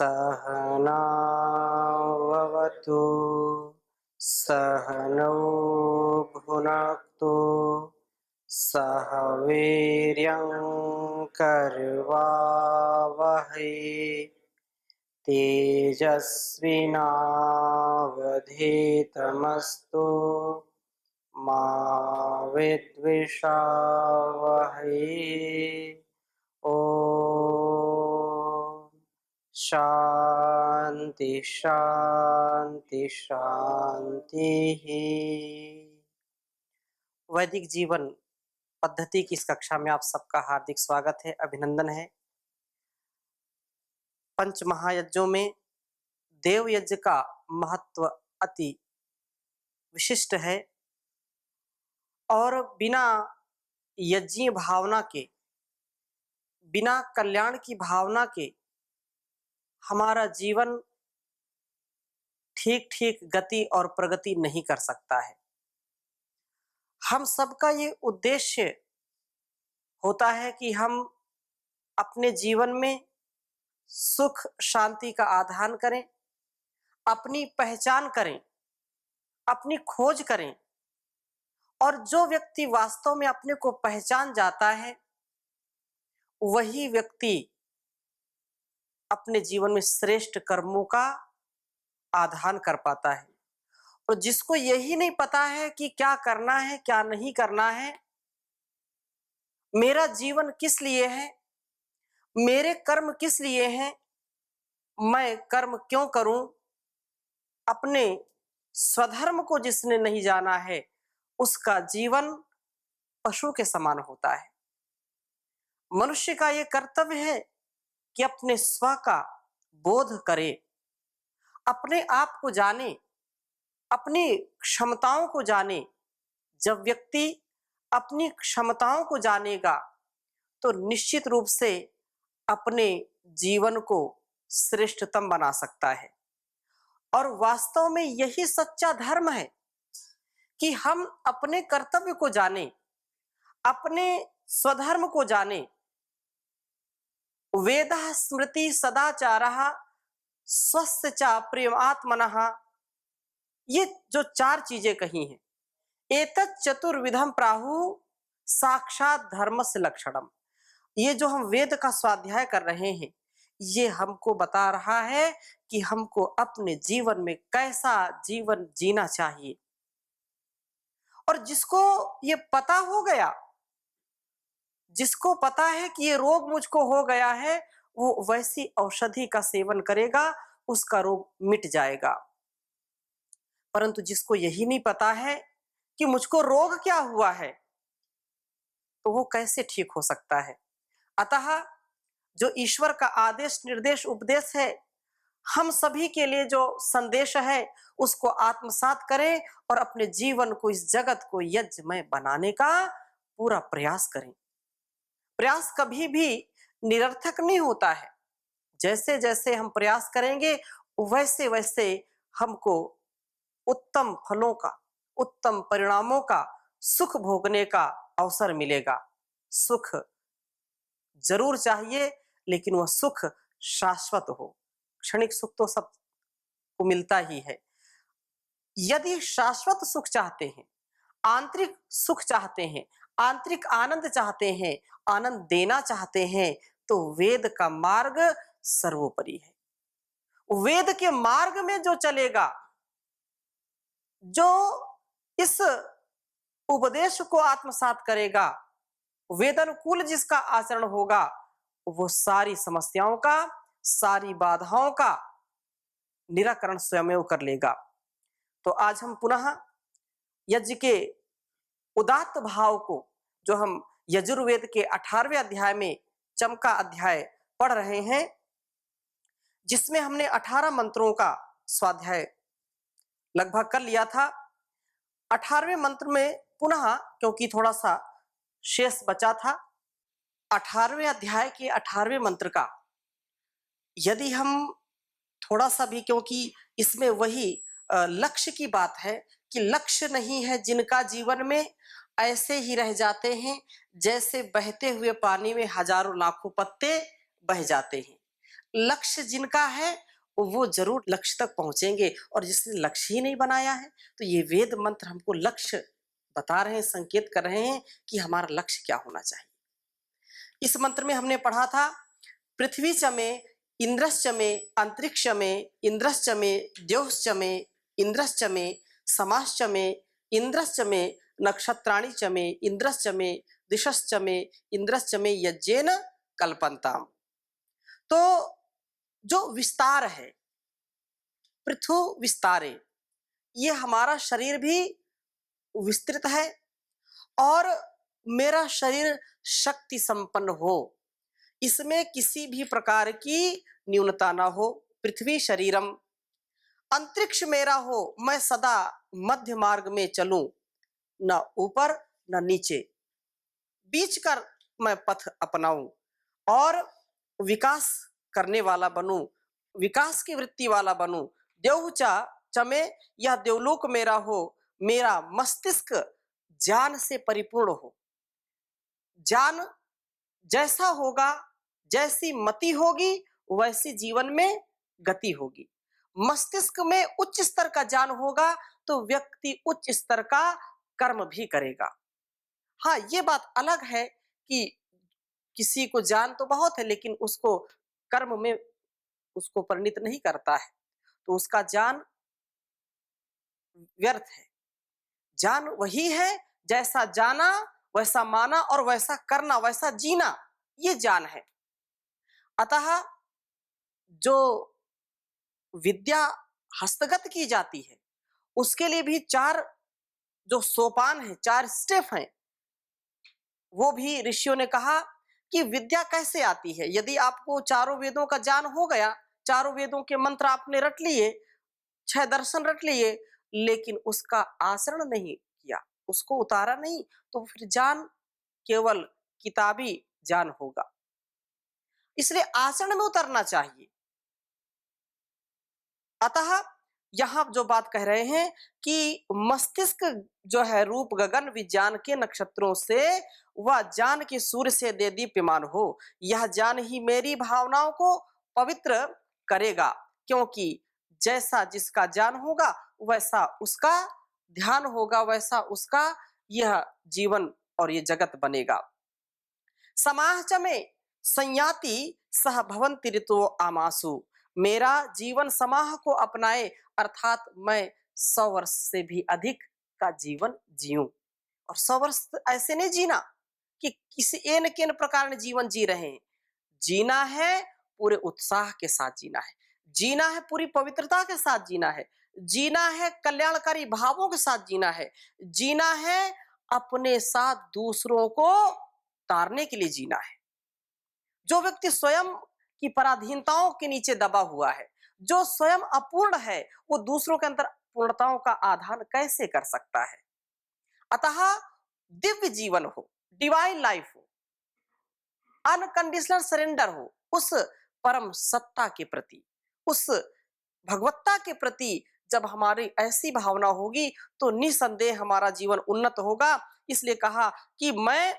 सहनाववतु सहनौ भुनक्तु सह वीर्यं करवावहै तेजस्विनावधीतमस्तु मा विद्विषावहै। ओ शांति शांति शांति। वैदिक जीवन पद्धति की इस कक्षा में आप सबका हार्दिक स्वागत है, अभिनंदन है। पंच महायज्ञों में देव यज्ञ का महत्व अति विशिष्ट है और बिना यज्ञीय भावना के, बिना कल्याण की भावना के हमारा जीवन ठीक ठीक गति और प्रगति नहीं कर सकता है। हम सबका ये उद्देश्य होता है कि हम अपने जीवन में सुख शांति का आधान करें, अपनी पहचान करें, अपनी खोज करें, और जो व्यक्ति वास्तव में अपने को पहचान जाता है वही व्यक्ति अपने जीवन में श्रेष्ठ कर्मों का आधान कर पाता है। और जिसको यही नहीं पता है कि क्या करना है क्या नहीं करना है, मेरा जीवन किस लिए है, मेरे कर्म किस लिए हैं, मैं कर्म क्यों करूं, अपने स्वधर्म को जिसने नहीं जाना है उसका जीवन पशु के समान होता है। मनुष्य का यह कर्तव्य है कि अपने स्व का बोध करे, अपने आप को जाने, अपनी क्षमताओं को जाने। जब व्यक्ति अपनी क्षमताओं को जानेगा तो निश्चित रूप से अपने जीवन को श्रेष्ठतम बना सकता है। और वास्तव में यही सच्चा धर्म है कि हम अपने कर्तव्य को जाने, अपने स्वधर्म को जाने। वेदः स्मृति सदाचारः स्वस्य च प्रियमात्मनः, ये जो चार चीजें कही हैं, एतत् चतुर्विधम प्राहु साक्षात धर्मस्य लक्षणम। ये जो हम वेद का स्वाध्याय कर रहे हैं ये हमको बता रहा है कि हमको अपने जीवन में कैसा जीवन जीना चाहिए। और जिसको ये पता हो गया, जिसको पता है कि ये रोग मुझको हो गया है, वो वैसी औषधि का सेवन करेगा, उसका रोग मिट जाएगा। परंतु जिसको यही नहीं पता है कि मुझको रोग क्या हुआ है, तो वो कैसे ठीक हो सकता है। अतः जो ईश्वर का आदेश निर्देश उपदेश है, हम सभी के लिए जो संदेश है उसको आत्मसात करें और अपने जीवन को, इस जगत को यज्ञमय बनाने का पूरा प्रयास करें। प्रयास कभी भी निरर्थक नहीं होता है। जैसे जैसे हम प्रयास करेंगे वैसे वैसे हमको उत्तम फलों का, उत्तम परिणामों का, सुख भोगने का अवसर मिलेगा। सुख जरूर चाहिए, लेकिन वह सुख शाश्वत हो। क्षणिक सुख तो सबको मिलता ही है। यदि शाश्वत सुख चाहते हैं, आंतरिक सुख चाहते हैं, आंतरिक आनंद चाहते हैं, आनंद देना चाहते हैं, तो वेद का मार्ग सर्वोपरि है। वेद के मार्ग में जो चलेगा, जो इस उपदेश को आत्मसात करेगा, वेदानुकूल जिसका आचरण होगा, वो सारी समस्याओं का, सारी बाधाओं का निराकरण स्वयं कर लेगा। तो आज हम पुनः यज्ञ के उदात्त भाव को, जो हम यजुर्वेद के 18वें अध्याय में चमका अध्याय पढ़ रहे हैं, जिसमें हमने 18 मंत्रों का स्वाध्याय लगभग कर लिया था। 18वें मंत्र में पुनः, क्योंकि थोड़ा सा शेष बचा था, 18वें अध्याय के 18वें मंत्र का यदि हम थोड़ा सा भी, क्योंकि इसमें वही लक्ष्य की बात है कि लक्ष्य नहीं है जिनका जीवन में, ऐसे ही रह जाते हैं जैसे बहते हुए पानी में हजारों लाखों पत्ते बह जाते हैं। लक्ष्य जिनका है वो जरूर लक्ष्य तक पहुंचेंगे, और जिसने लक्ष्य ही नहीं बनाया है तो ये वेद मंत्र हमको लक्ष्य बता रहे हैं, संकेत कर रहे हैं कि हमारा लक्ष्य क्या होना चाहिए। इस मंत्र में हमने पढ़ा था, पृथ्वी चमे इंद्रश्च मे, अंतरिक्ष में इंद्रश्च मे, द्यौश्च मे इंद्रश्च मे, समाश्च मे इंद्रश्च मे, नक्षत्राणि च मे इंद्रश्च मे, दिशश्च मे इंद्रश्च मे यज्ञेन कल्पन्ताम। तो जो विस्तार है, पृथु विस्तारे, ये हमारा शरीर भी विस्तृत है और मेरा शरीर शक्ति संपन्न हो, इसमें किसी भी प्रकार की न्यूनता ना हो। पृथ्वी शरीरम, अंतरिक्ष मेरा हो, मैं सदा मध्य मार्ग में चलूं, न ऊपर न नीचे, बीच कर मैं पथ अपनाऊं और विकास करने वाला बनूं, विकास की वृत्ति वाला बनूं। देवचा चमे, यह देवलोक मेरा हो, मेरा मस्तिष्क ज्ञान से परिपूर्ण हो। ज्ञान जैसा होगा, जैसी मति होगी, वैसी जीवन में गति होगी। मस्तिष्क में उच्च स्तर का ज्ञान होगा तो व्यक्ति उच्च स्तर का कर्म भी करेगा। हाँ, ये बात अलग है कि किसी को ज्ञान तो बहुत है लेकिन उसको कर्म में उसको परिणित नहीं करता है, तो उसका ज्ञान व्यर्थ है। ज्ञान वही है जैसा जाना वैसा माना और वैसा करना, वैसा जीना, ये ज्ञान है। अतः जो विद्या हस्तगत की जाती है उसके लिए भी चार जो सोपान है, चार स्टेप हैं, वो भी ऋषियों ने कहा कि विद्या कैसे आती है। यदि आपको चारों वेदों का ज्ञान हो गया, चारों वेदों के मंत्र आपने रट लिए, 6 दर्शन रट लिए, लेकिन उसका आचरण नहीं किया, उसको उतारा नहीं, तो फिर ज्ञान केवल किताबी ज्ञान होगा। इसलिए आचरण में उतरना चाहिए। अतः यहां जो बात कह रहे हैं कि मस्तिष्क जो है रूप गगन विज्ञान के नक्षत्रों से, वह ज्ञान के सूर्य से दे दीप्यमान हो। यह ज्ञान ही मेरी भावनाओं को पवित्र करेगा, क्योंकि जैसा जिसका ज्ञान होगा वैसा उसका ध्यान होगा, वैसा उसका यह जीवन और ये जगत बनेगा। समाज में संयाति सह भवंति ऋतु आमासु, मेरा जीवन समाह को अपनाए, अर्थात मैं 100 वर्ष से भी अधिक का जीवन जीऊं। और 100 वर्ष ऐसे नहीं जीना कि किसी एन केन प्रकार ने जीवन जी रहे हैं। जीना है पूरे उत्साह के साथ जीना है, जीना है पूरी पवित्रता के साथ जीना है, जीना है कल्याणकारी भावों के साथ जीना है, जीना है अपने साथ दूसरों को तारने के लिए जीना है। जो व्यक्ति स्वयं की पराधीनताओं के नीचे दबा हुआ है, जो स्वयं अपूर्ण है, वो दूसरों के अंदर पूर्णताओं का आधान कैसे कर सकता है। अतः दिव्य जीवन हो, डिवाइन लाइफ हो, अनकंडीशनल सरेंडर हो उस परम सत्ता के प्रति, उस भगवत्ता के प्रति जब हमारी ऐसी भावना होगी तो निसंदेह हमारा जीवन उन्नत होगा। इसलिए कहा कि मैं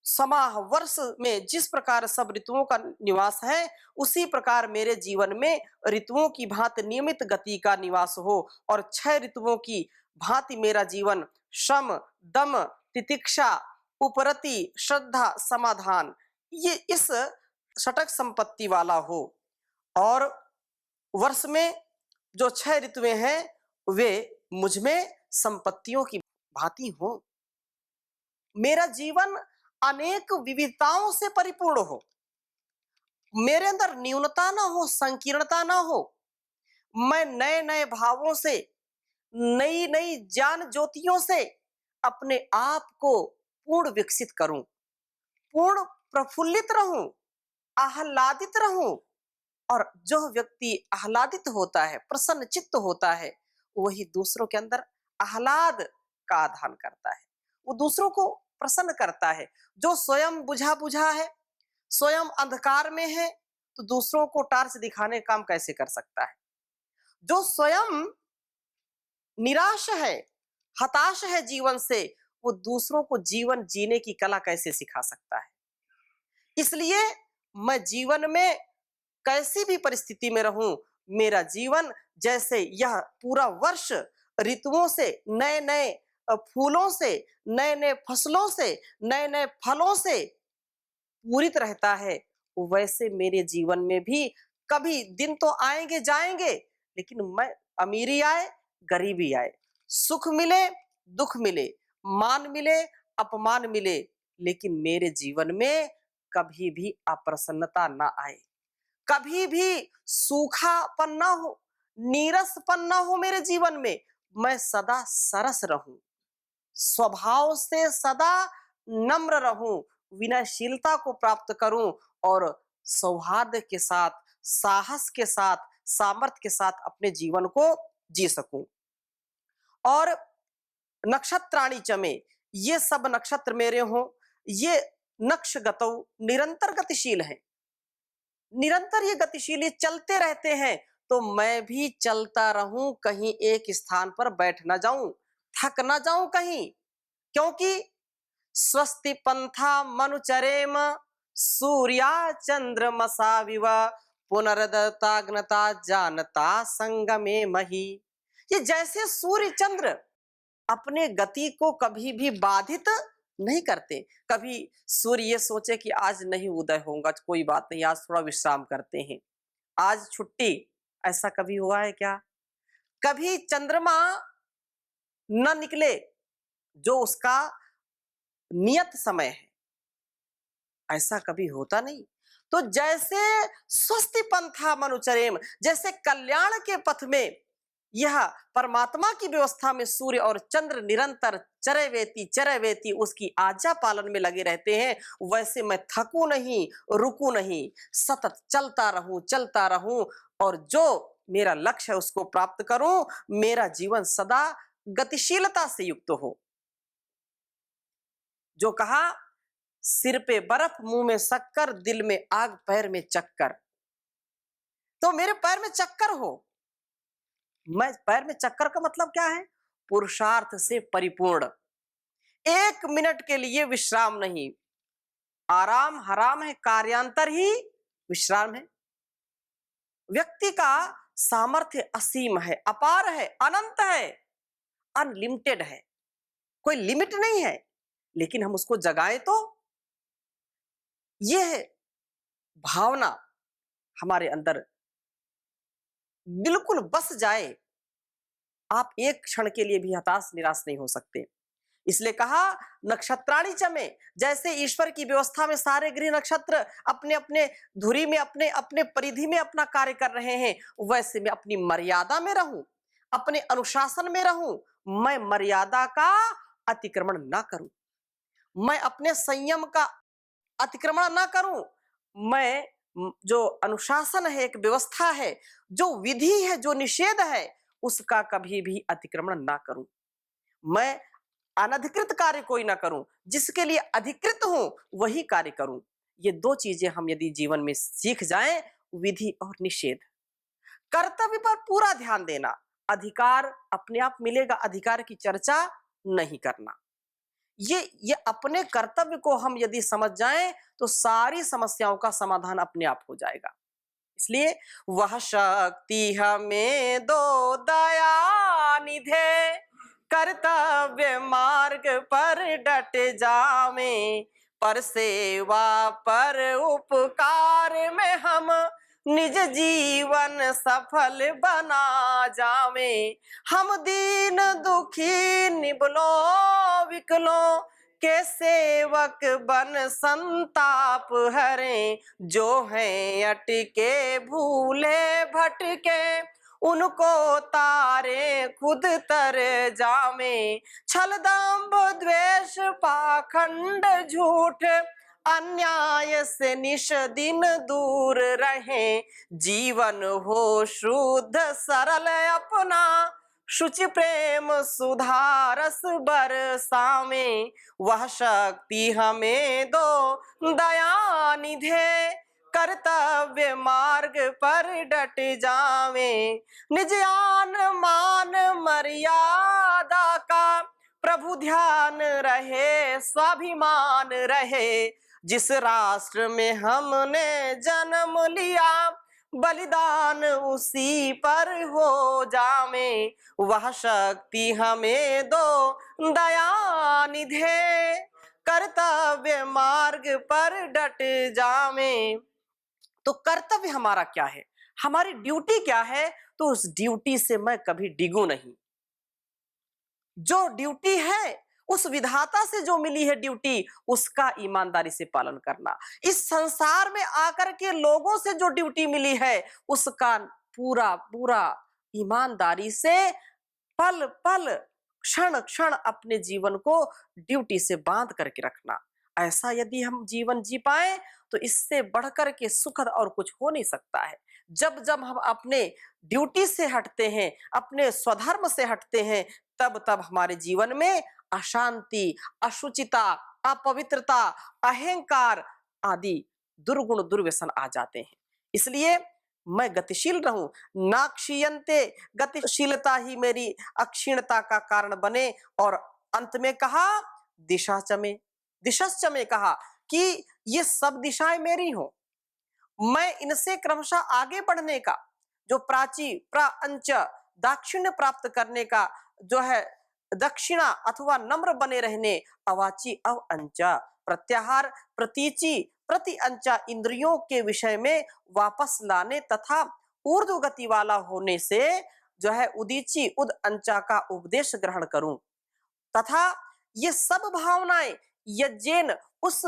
समाह वर्ष में जिस प्रकार सब ऋतुओं का निवास है, उसी प्रकार मेरे जीवन में ऋतुओं की भांति नियमित गति का निवास हो, और 6 ऋतुओं की भांति मेरा जीवन शम दम तितिक्षा उपरति श्रद्धा समाधान, ये इस षटक संपत्ति वाला हो। और वर्ष में जो 6 ऋतुएं हैं वे मुझ में संपत्तियों की भांति हो। मेरा जीवन अनेक विविधताओं से परिपूर्ण हो, मेरे अंदर न्यूनता ना हो, संकीर्णता ना हो। मैं नए नए भावों से, नई नई ज्ञान ज्योतियों से अपने आप को पूर्ण विकसित करूं, पूर्ण प्रफुल्लित रहूं, आह्लादित रहूं। और जो व्यक्ति आह्लादित होता है, प्रसन्न चित्त होता है, वही दूसरों के अंदर आह्लाद का आधान करता है, वो दूसरों को प्रसन्न करता है। जो स्वयं बुझा बुझा है, स्वयं अंधकार में है, तो दूसरों को टार्च दिखाने का काम कैसे कर सकता है। जो स्वयं निराश है, हताश है जीवन से, वो दूसरों को जीवन जीने की कला कैसे सिखा सकता है। इसलिए मैं जीवन में कैसी भी परिस्थिति में रहूं, मेरा जीवन जैसे यह पूरा वर्ष ऋतुओं से, नए नए फूलों से, नए नए फसलों से, नए नए फलों से पूरित रहता है, वैसे मेरे जीवन में भी कभी दिन तो आएंगे जाएंगे, लेकिन मैं अमीरी आए, गरीबी आए, सुख मिले, दुख मिले, मान मिले, अपमान मिले, लेकिन मेरे जीवन में कभी भी अप्रसन्नता ना आए, कभी भी सूखापन ना हो, नीरसपन ना हो मेरे जीवन में। मैं सदा सरस रहूं, स्वभाव से सदा नम्र रहूं, विनयशीलता को प्राप्त करूं और सौहार्द के साथ, साहस के साथ, सामर्थ्य के साथ अपने जीवन को जी सकूं। और नक्षत्राणि चमे, ये सब नक्षत्र मेरे हों, ये नक्षगतौ निरंतर गतिशील है, निरंतर ये गतिशील, ये चलते रहते हैं, तो मैं भी चलता रहूं, कहीं एक स्थान पर बैठ ना जाऊं, थक ना जाऊं कहीं, क्योंकि स्वस्ति पंथा मनुचरेम सूर्या चंद्रमसा विव पुनर्दताग्नता जानता संगमे मही। ये जैसे सूर्य चंद्र अपने गति को कभी भी बाधित नहीं करते। कभी सूर्य ये सोचे कि आज नहीं उदय होगा, कोई बात नहीं, आज थोड़ा विश्राम करते हैं, आज छुट्टी, ऐसा कभी हुआ है क्या? कभी चंद्रमा न निकले जो उसका नियत समय है, ऐसा कभी होता नहीं। तो जैसे स्वस्ति पंथा मनुचरेम, जैसे कल्याण के पथ में यह परमात्मा की व्यवस्था में सूर्य और चंद्र निरंतर चरैवेती चरैवेती उसकी आज्ञा पालन में लगे रहते हैं, वैसे मैं थकूं नहीं, रुकूं नहीं, सतत चलता रहूं और जो मेरा लक्ष्य है उसको प्राप्त करूं, मेरा जीवन सदा गतिशीलता से युक्त हो। जो कहा, सिर पे बर्फ, मुंह में शक्कर, दिल में आग, पैर में चक्कर, तो मेरे पैर में चक्कर हो। मैं पैर में चक्कर का मतलब क्या है? पुरुषार्थ से परिपूर्ण, एक मिनट के लिए विश्राम नहीं, आराम हराम है, कार्यांतर ही विश्राम है। व्यक्ति का सामर्थ्य असीम है, अपार है, अनंत है, अनलिमिटेड है, कोई लिमिट नहीं है, लेकिन हम उसको जगाएं तो यह भावना हमारे अंदर बिल्कुल बस जाए, आप एक क्षण के लिए भी हताश निराश नहीं हो सकते। इसलिए कहा, नक्षत्राणि चमे, जैसे ईश्वर की व्यवस्था में सारे गृह नक्षत्र अपने अपने धुरी में, अपने अपने परिधि में अपना कार्य कर रहे हैं, वैसे मैं अपनी मर्यादा में रहूं, अपने अनुशासन में रहूं, मैं मर्यादा का अतिक्रमण ना करूं, मैं अपने संयम का अतिक्रमण ना करूं, मैं जो अनुशासन है, एक व्यवस्था है, जो विधि है, जो निषेध है, उसका कभी भी अतिक्रमण ना करूं, मैं अनधिकृत कार्य कोई ना करूं, जिसके लिए अधिकृत हूं वही कार्य करूं। ये दो चीजें हम यदि जीवन में सीख जाएं, विधि और निषेध, कर्तव्य पर पूरा ध्यान देना, अधिकार अपने आप मिलेगा, अधिकार की चर्चा नहीं करना, ये अपने कर्तव्य को हम यदि समझ जाएं तो सारी समस्याओं का समाधान अपने आप हो जाएगा। इसलिए वह शक्ति हमें दो दया निधे, कर्तव्य मार्ग पर डट जावें, पर सेवा पर उपकार में हम निज जीवन सफल बना जावें। हम दीन दुखी निबलों विकलों के सेवक बन संताप हरें, जो हैं अटके भूले भटके उनको तारे खुद तर जावें। छल दंभ द्वेष पाखंड झूठ अन्याय से निश दिन दूर रहें, जीवन हो शुद्ध सरल अपना शुचि प्रेम सुधारस बरसावें। वह शक्ति हमें दो दया निधे, कर्तव्य मार्ग पर डट जावें, निज आन मान मर्यादा का प्रभु ध्यान रहे, स्वाभिमान रहे। जिस राष्ट्र में हमने जन्म लिया बलिदान उसी पर हो जावे, वह शक्ति हमें दो दया निधे, कर्तव्य मार्ग पर डट जावे। तो कर्तव्य हमारा क्या है, हमारी ड्यूटी क्या है, तो उस ड्यूटी से मैं कभी डिगू नहीं। जो ड्यूटी है, उस विधाता से जो मिली है ड्यूटी, उसका ईमानदारी से पालन करना। इस संसार में आकर के लोगों से जो ड्यूटी मिली है, उसका पूरा पूरा ईमानदारी से पल पल क्षण क्षण अपने जीवन को ड्यूटी से बांध करके रखना। ऐसा यदि हम जीवन जी पाए तो इससे बढ़कर के सुखद और कुछ हो नहीं सकता है। जब जब हम अपने ड्यूटी से हटते हैं, अपने स्वधर्म से हटते हैं, तब तब हमारे जीवन में अशांति, अशुचिता, अपवित्रता, अहंकार आदि दुर्गुण दुर्व्यसन आ जाते हैं। इसलिए मैं गतिशील रहूं, ना क्षीयन्ते, गतिशीलता ही मेरी अक्षीणता का कारण बने। और अंत में कहा दिशा में, दिशश्च में कहा कि ये सब दिशाएं मेरी हो, मैं इनसे क्रमशः आगे बढ़ने का, जो प्राची प्राअंच दाक्षिण्य प्राप्त करने का जो है, दक्षिणा अथवा नम्र बने रहने, अवाची अव अंचा, प्रत्याहार प्रतीचि प्रति अंचा, इंद्रियों के विषय में वापस लाने तथा ऊर्ध्व गति वाला होने से जो है उदीची उद अंचा का उपदेश ग्रहण करूं, तथा ये सब भावनाएं यज्ञेन उस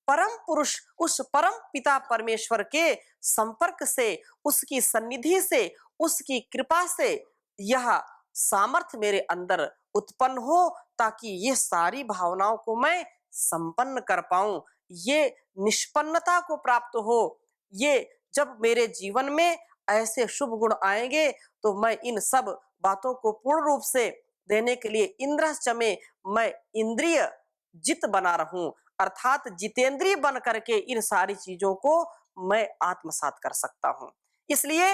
परम पुरुष, उस परम पिता परमेश्वर के संपर्क से, उसकी सन्निधि से, उसकी कृपा से यह सामर्थ्य मेरे अंदर उत्पन्न हो, ताकि ये सारी भावनाओं को मैं संपन्न कर पाऊं, ये निष्पन्नता को प्राप्त हो। ये जब मेरे जीवन में ऐसे शुभ गुण आएंगे तो मैं इन सब बातों को पूर्ण रूप से देने के लिए इंद्रश्च में मैं इंद्रिय जित बना रहूं, अर्थात जितेंद्रिय बन करके इन सारी चीजों को मैं आत्मसात कर सकता हूं। इसलिए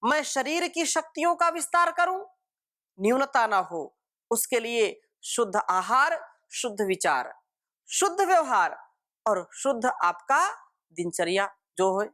मैं शरीर की शक्तियों का विस्तार करूं, न्यूनता ना हो, उसके लिए शुद्ध आहार, शुद्ध विचार, शुद्ध व्यवहार और शुद्ध आपका दिनचर्या जो है,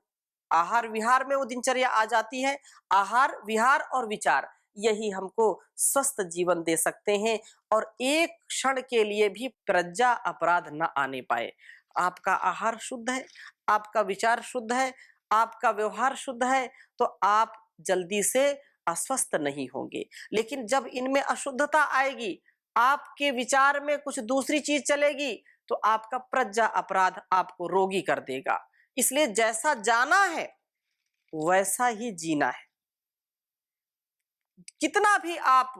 आहार विहार में वो दिनचर्या आ जाती है। आहार विहार और विचार यही हमको स्वस्थ जीवन दे सकते हैं और एक क्षण के लिए भी प्रज्ञा अपराध न आने पाए। आपका आहार शुद्ध है, आपका विचार शुद्ध है, आपका व्यवहार शुद्ध है, तो आप जल्दी से अस्वस्थ नहीं होंगे। लेकिन जब इनमें अशुद्धता आएगी, आपके विचार में कुछ दूसरी चीज चलेगी, तो आपका प्रज्ञा अपराध आपको रोगी कर देगा। इसलिए जैसा जाना है वैसा ही जीना है। कितना भी आप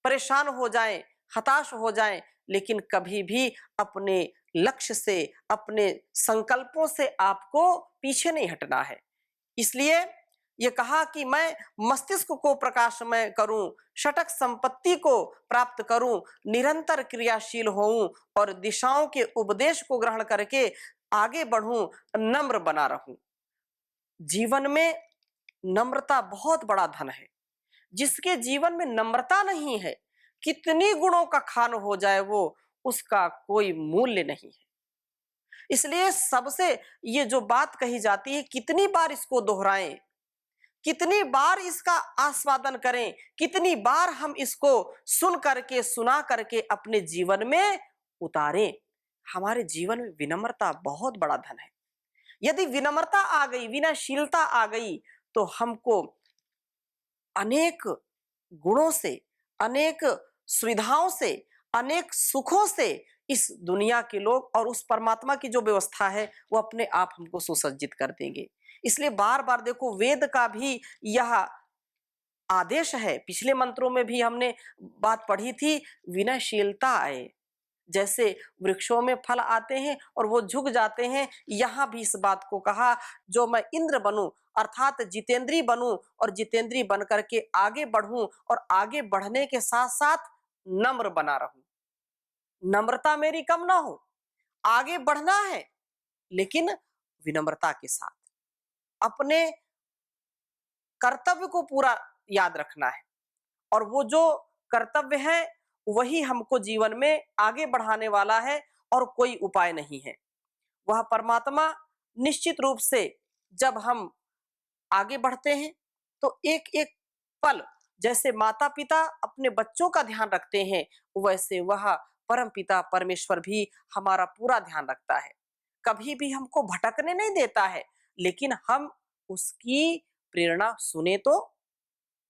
परेशान हो जाएं, हताश हो जाएं, लेकिन कभी भी अपने लक्ष्य से, अपने संकल्पों से आपको पीछे नहीं हटना है। इसलिए ये कहा कि मैं मस्तिष्क को प्रकाशमय करूं, षटक संपत्ति को प्राप्त करूं, निरंतर क्रियाशील होऊं और दिशाओं के उपदेश को ग्रहण करके आगे बढ़ूं, नम्र बना रहूं। जीवन में नम्रता बहुत बड़ा धन है। जिसके जीवन में नम्रता नहीं है, कितनी गुणों का खान हो जाए वो, उसका कोई मूल्य नहीं है। इसलिए सबसे ये जो बात कही जाती है, कितनी बार इसको दोहराएं, कितनी बार इसका आस्वादन करें, कितनी बार हम इसको सुन करके, सुना करके अपने जीवन में उतारें। हमारे जीवन में विनम्रता बहुत बड़ा धन है। यदि विनम्रता आ गई, विनयशीलता आ गई, तो हमको अनेक गुणों से, अनेक सुविधाओं से, अनेक सुखों से इस दुनिया के लोग और उस परमात्मा की जो व्यवस्था है वो अपने आप हमको सुसज्जित कर देंगे। इसलिए बार बार देखो, वेद का भी यह आदेश है। पिछले मंत्रों में भी हमने बात पढ़ी थी, विनयशीलता आए। जैसे वृक्षों में फल आते हैं और वो झुक जाते हैं, यहाँ भी इस बात को कहा, जो मैं इंद्र बनूं, अर्थात जितेंद्रीय बनूं और जितेंद्रीय बन करके आगे बढ़ूं और आगे बढ़ने के साथ साथ नम्र बना रहूं। नम्रता मेरी कम ना हो, आगे बढ़ना है लेकिन विनम्रता के साथ। अपने कर्तव्य को पूरा याद रखना है और वो जो कर्तव्य है वही हमको जीवन में आगे बढ़ाने वाला है और कोई उपाय नहीं है। वह परमात्मा निश्चित रूप से जब हम आगे बढ़ते हैं तो एक एक पल जैसे माता पिता अपने बच्चों का ध्यान रखते हैं, वैसे वह परम पिता परमेश्वर भी हमारा पूरा ध्यान रखता है। कभी भी हमको भटकने नहीं देता है, लेकिन हम उसकी प्रेरणा सुने तो।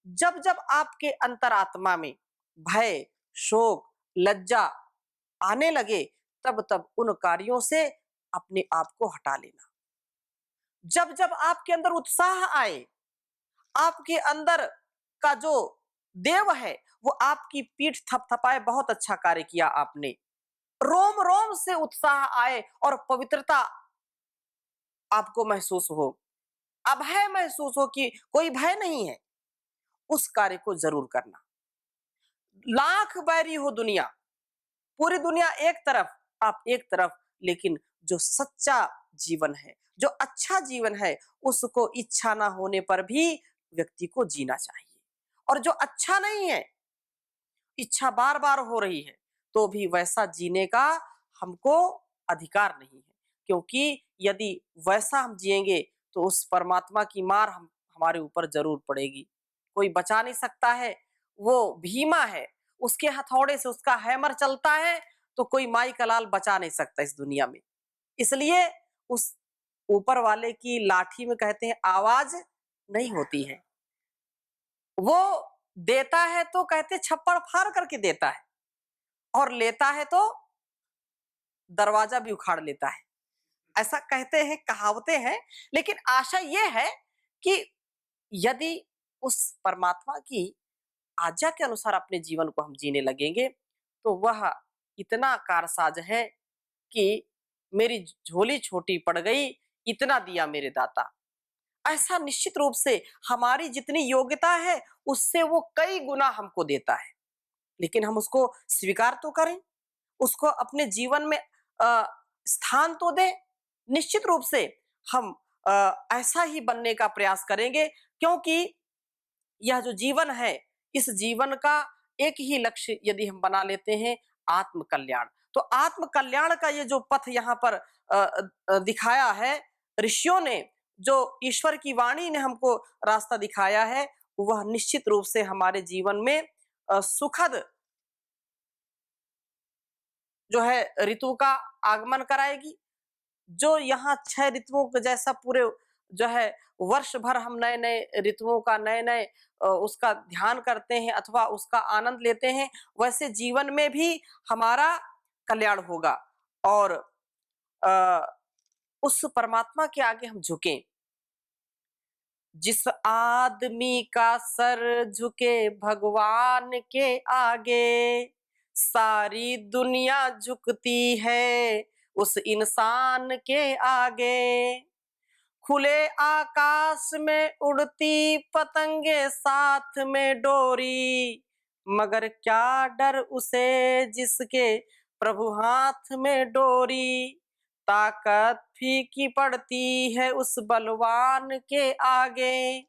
जब जब आपके अंतरात्मा में भय, शोक, लज्जा आने लगे, तब तब उन कार्यों से अपने आप को हटा लेना। जब जब आपके अंदर उत्साह आए, आपके अंदर का जो देव है वो आपकी पीठ थपथपाए, बहुत अच्छा कार्य किया आपने, रोम रोम से उत्साह आए और पवित्रता आपको महसूस हो, अभय महसूस हो कि कोई भय नहीं है, उस कार्य को जरूर करना। लाख बैरी हो दुनिया, पूरी दुनिया एक तरफ, आप एक तरफ, लेकिन जो सच्चा जीवन है, जो अच्छा जीवन है, उसको इच्छा ना होने पर भी व्यक्ति को जीना चाहिए। और जो अच्छा नहीं है, इच्छा बार बार हो रही है, तो भी वैसा जीने का हमको अधिकार नहीं है, क्योंकि यदि वैसा हम जिएंगे तो उस परमात्मा की मार हमारे ऊपर जरूर पड़ेगी। कोई बचा नहीं सकता है, वो भीमा है, उसके हथौड़े से उसका हैमर चलता है, तो कोई माई का लाल बचा नहीं सकता इस दुनिया में। इसलिए उस ऊपर वाले की लाठी में कहते हैं आवाज नहीं होती है, वो देता है तो कहते छप्पड़ फाड़ करके देता है, और लेता है तो दरवाजा भी उखाड़ लेता है। ऐसा कहते हैं, कहावतें हैं। लेकिन आशा ये है कि यदि उस परमात्मा की आज्ञा के अनुसार अपने जीवन को हम जीने लगेंगे, तो वह इतना कारसाज है कि मेरी झोली छोटी पड़ गई, इतना दिया मेरे दाता। ऐसा निश्चित रूप से हमारी जितनी योग्यता है उससे वो कई गुना हमको देता है, लेकिन हम उसको स्वीकार तो करें, उसको अपने जीवन में स्थान तो दें। निश्चित रूप से हम ऐसा ही बनने का प्रयास करेंगे, क्योंकि यह जो जीवन है, इस जीवन का एक ही लक्ष्य यदि हम बना लेते हैं, आत्म कल्याण। तो आत्म कल्याण का ये जो पथ यहाँ पर दिखाया है ऋषियों ने, जो ईश्वर की वाणी ने हमको रास्ता दिखाया है, वह निश्चित रूप से हमारे जीवन में सुखद जो है ऋतु का आगमन कराएगी। जो यहाँ 6 ऋतुओं के जैसा पूरे जो है वर्ष भर हम नए-नए ऋतुओं का नए-नए उसका ध्यान करते हैं अथवा उसका आनंद लेते हैं, वैसे जीवन में भी हमारा कल्याण होगा। और अ, उस परमात्मा के आगे हम झुकें। जिस आदमी का सर झुके भगवान के आगे, सारी दुनिया झुकती है उस इंसान के आगे। खुले आकाश में उड़ती पतंगे साथ में डोरी, मगर क्या डर उसे जिसके प्रभु हाथ में डोरी। ताकत फीकी पड़ती है उस बलवान के आगे,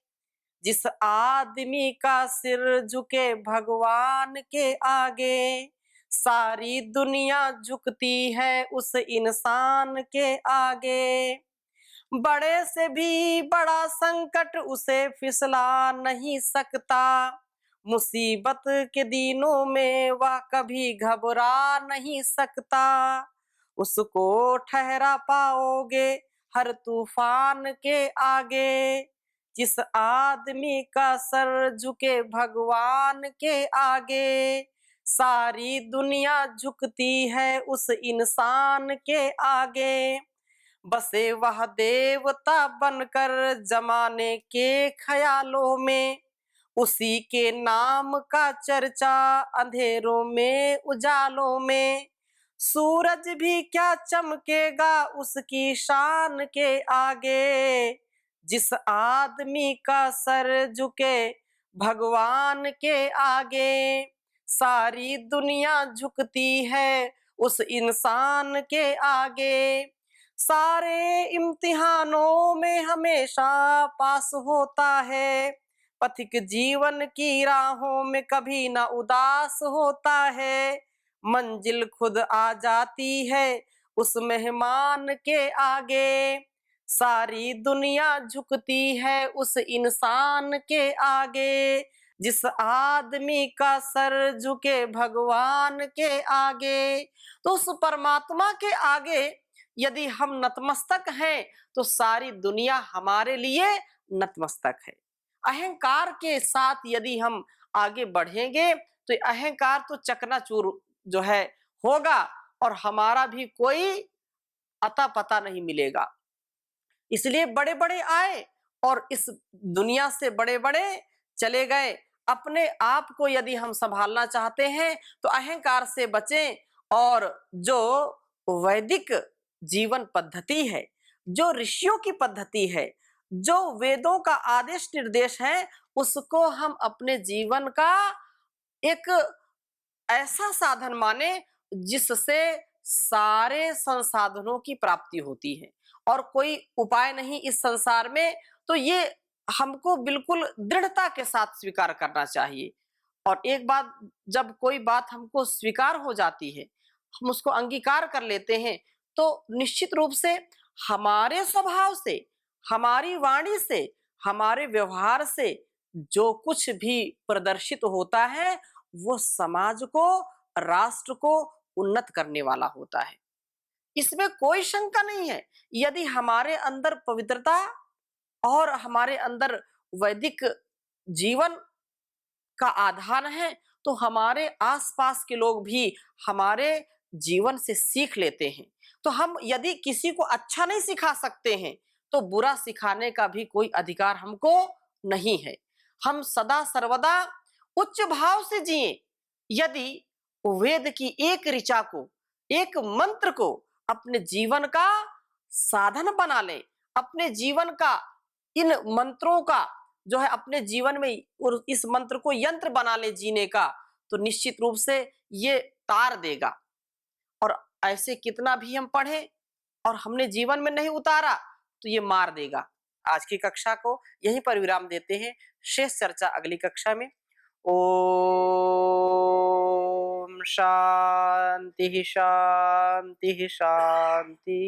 जिस आदमी का सिर झुके भगवान के आगे, सारी दुनिया झुकती है उस इंसान के आगे। बड़े से भी बड़ा संकट उसे फिसला नहीं सकता, मुसीबत के दिनों में वह कभी घबरा नहीं सकता। उसको ठहरा पाओगे हर तूफान के आगे, जिस आदमी का सर झुके भगवान के आगे, सारी दुनिया झुकती है उस इंसान के आगे। बसे वह देवता बनकर जमाने के ख्यालों में, उसी के नाम का चर्चा अंधेरों में उजालों में। सूरज भी क्या चमकेगा उसकी शान के आगे, जिस आदमी का सर झुके भगवान के आगे, सारी दुनिया झुकती है उस इंसान के आगे। सारे इम्तिहानों में हमेशा पास होता है, पथिक जीवन की राहों में कभी ना उदास होता है। मंजिल खुद आ जाती है उस मेहमान के आगे, सारी दुनिया झुकती है उस इंसान के आगे, जिस आदमी का सर झुके भगवान के आगे। तो उस परमात्मा के आगे यदि हम नतमस्तक हैं तो सारी दुनिया हमारे लिए नतमस्तक है। अहंकार के साथ यदि हम आगे बढ़ेंगे तो अहंकार तो चकनाचूर जो है होगा और हमारा भी कोई अता पता नहीं मिलेगा। इसलिए बड़े बड़े आए और इस दुनिया से बड़े बड़े चले गए। अपने आप को यदि हम संभालना चाहते हैं तो अहंकार से बचें और जो वैदिक जीवन पद्धति है, जो ऋषियों की पद्धति है, जो वेदों का आदेश निर्देश है, उसको हम अपने जीवन का एक ऐसा साधन माने जिससे सारे संसाधनों की प्राप्ति होती है और कोई उपाय नहीं इस संसार में। तो ये हमको बिल्कुल दृढ़ता के साथ स्वीकार करना चाहिए। और एक बात, जब कोई बात हमको स्वीकार हो जाती है, हम उसको अंगीकार कर लेते हैं, तो निश्चित रूप से हमारे स्वभाव से, हमारी वाणी से, हमारे व्यवहार से जो कुछ भी प्रदर्शित होता है वो समाज को, राष्ट्र को उन्नत करने वाला होता है। इसमें कोई शंका नहीं है। यदि हमारे अंदर पवित्रता और हमारे अंदर वैदिक जीवन का आधार है तो हमारे आसपास के लोग भी हमारे जीवन से सीख लेते हैं। तो हम यदि किसी को अच्छा नहीं सिखा सकते हैं तो बुरा सिखाने का भी कोई अधिकार हमको नहीं है। हम सदा सर्वदा उच्च भाव से जिए। यदि वेद की एक ऋचा को, एक मंत्र को अपने जीवन का साधन बना ले, अपने जीवन का इन मंत्रों का जो है अपने जीवन में और इस मंत्र को यंत्र बना ले जीने का, तो निश्चित रूप से ये तार देगा। और ऐसे कितना भी हम पढ़े और हमने जीवन में नहीं उतारा तो ये मार देगा। आज की कक्षा को यहीं पर विराम देते हैं। शेष चर्चा अगली कक्षा में। ओम शांति शांति शांति।